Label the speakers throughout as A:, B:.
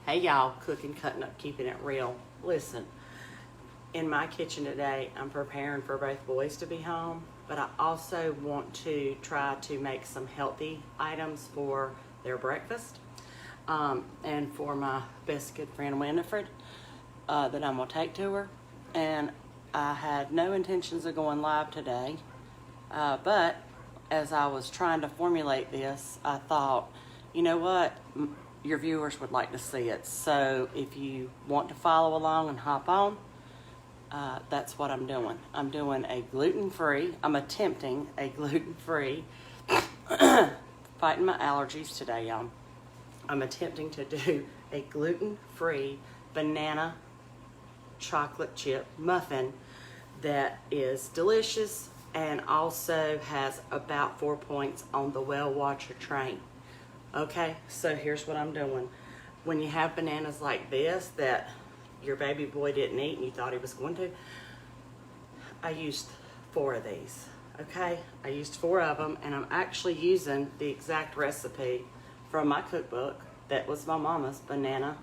A: Hey y'all, cooking, cutting up, keeping it real. Listen, in my kitchen today, I'm preparing for both boys to be home, but I also want to try to make some healthy items for their breakfast, and for my best good friend Winifred, that I'm gonna take to her. And I had no intentions of going live today, but as I was trying to formulate this, I thought, you know what? Your viewers would like to see it. So if you want to follow along and hop on, that's what I'm doing. I'm doing a gluten-free, I'm attempting a gluten-free, fighting my allergies today, y'all. I'm attempting to do a gluten-free banana chocolate chip muffin that is delicious and also has about 4 points on the Well Watcher train. Okay, so here's what I'm doing. When you have bananas like this that your baby boy didn't eat and you thought he was going to, I used 4 of these. Okay, I used 4 of them, and I'm actually using the exact recipe from my cookbook that was my mama's banana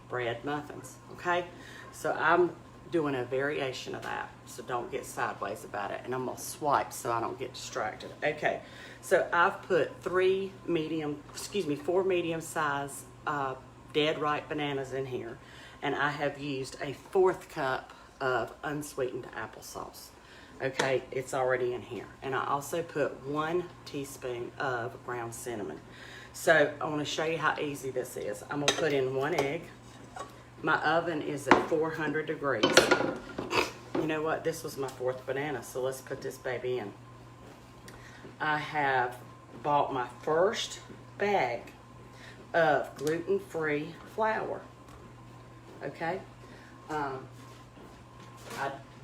A: bread muffins. Okay, so I'm doing a variation of that, so don't get sideways about it. And I'm gonna swipe so I don't get distracted. Okay, so I've put 4 medium size dead ripe bananas in here, and I have used a 1/4 cup of unsweetened applesauce. Okay, it's already in here. And I also put 1 teaspoon of ground cinnamon. So I want to show you how easy this is. I'm gonna put in 1 egg. My oven is at 400 degrees. You know what? This was my 4th banana, so let's put this baby in. I have bought my first bag of gluten-free flour. Okay? I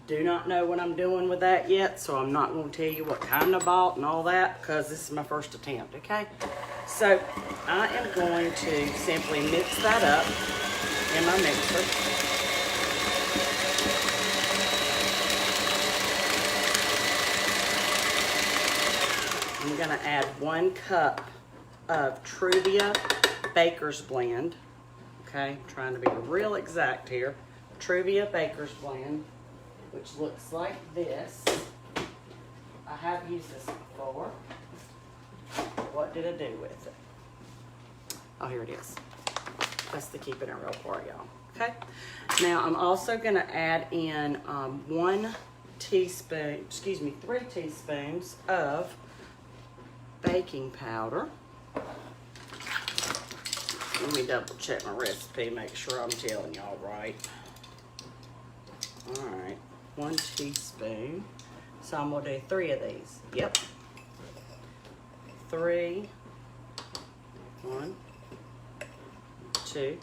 A: do not know what I'm doing with that yet, so I'm not going to tell you what kind I bought and all that, because this is my first attempt, okay? So I am going to simply mix that up in my mixer. I'm going to add 1 cup of Truvia Baker's Blend. Okay, I'm trying to be real exact here. Truvia Baker's Blend, which looks like this. I have used this before. What did I do with it? Oh, here it is. That's the keeping it real part, y'all. Okay. Now I'm also going to add in 3 teaspoons of baking powder. Let me double check my recipe, make sure I'm telling y'all right. All right, 1 teaspoon. So I'm gonna do 3 of these. Yep. 3. 1, 2,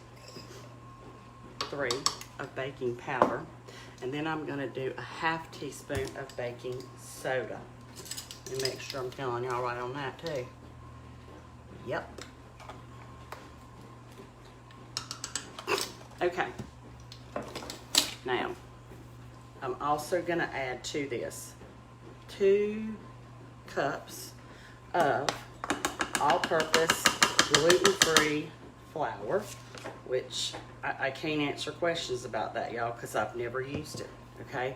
A: 3 of baking powder. And then I'm gonna do a 1/2 teaspoon of baking soda. And make sure I'm telling y'all right on that too. Yep. Okay. Now, I'm also gonna add to this 2 cups of all-purpose gluten-free flour, which I can't answer questions about that, y'all, because I've never used it, okay?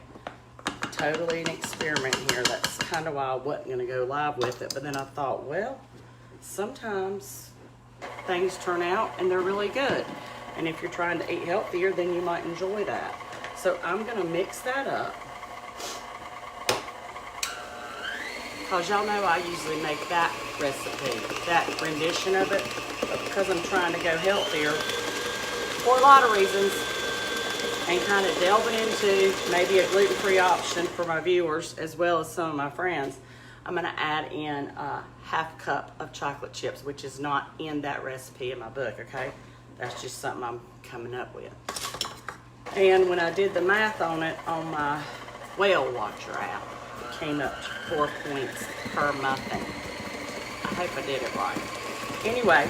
A: Totally an experiment here. That's kind of why I wasn't going to go live with it, but then I thought, well, sometimes things turn out and they're really good. And if you're trying to eat healthier, then you might enjoy that. So I'm going to mix that up. Because y'all know I usually make that recipe, that rendition of it, but because I'm trying to go healthier for a lot of reasons and kind of delving into maybe a gluten-free option for my viewers as well as some of my friends, I'm going to add in a 1/2 cup of chocolate chips, which is not in that recipe in my book, okay? That's just something I'm coming up with. And when I did the math on it on my Well Watcher app, it came up to 4 points per muffin. I hope I did it right. Anyway,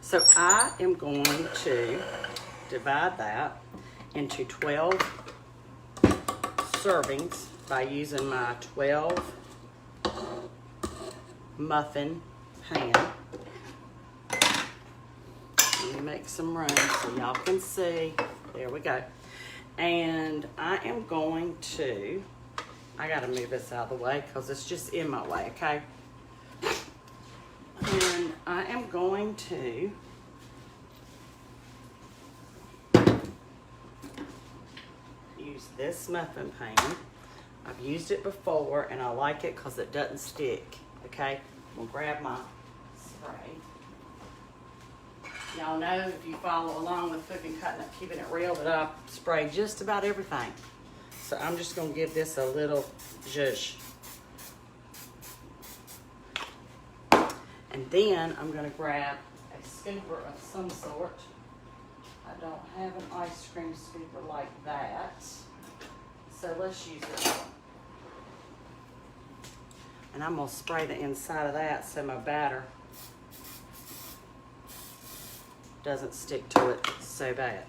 A: so I am going to divide that into 12 servings by using my 12 muffin pan. Let me make some room so y'all can see. There we go. And I am going to, I gotta move this out of the way because it's just in my way, okay? And I am going to use this muffin pan. I've used it before and I like it because it doesn't stick, okay? I'm gonna grab my spray. Y'all know if you follow along with Cooking, Cutting Up, Keeping It Real that I spray just about everything. So I'm just gonna give this a little zhuzh. And then I'm gonna grab a scooper of some sort. I don't have an ice cream scooper like that. So let's use this one. And I'm gonna spray the inside of that so my batter doesn't stick to it so bad.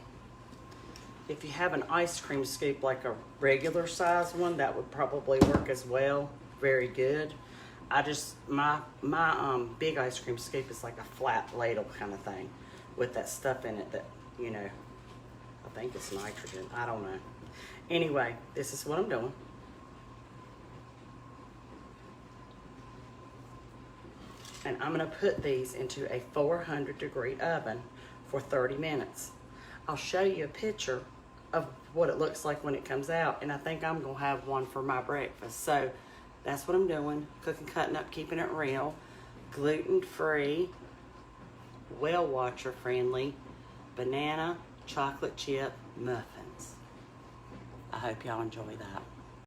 A: If you have an ice cream scoop like a regular size one, that would probably work as well. Very good. I just, my big ice cream scoop is like a flat ladle kind of thing with that stuff in it that, you know, I think it's nitrogen. I don't know. Anyway, this is what I'm doing. And I'm gonna put these into a 400-degree oven for 30 minutes. I'll show you a picture of what it looks like when it comes out, and I think I'm gonna have one for my breakfast. So that's what I'm doing. Cooking, Cutting Up, Keeping It Real. Gluten-free, well watcher friendly, banana chocolate chip muffins. I hope y'all enjoy that.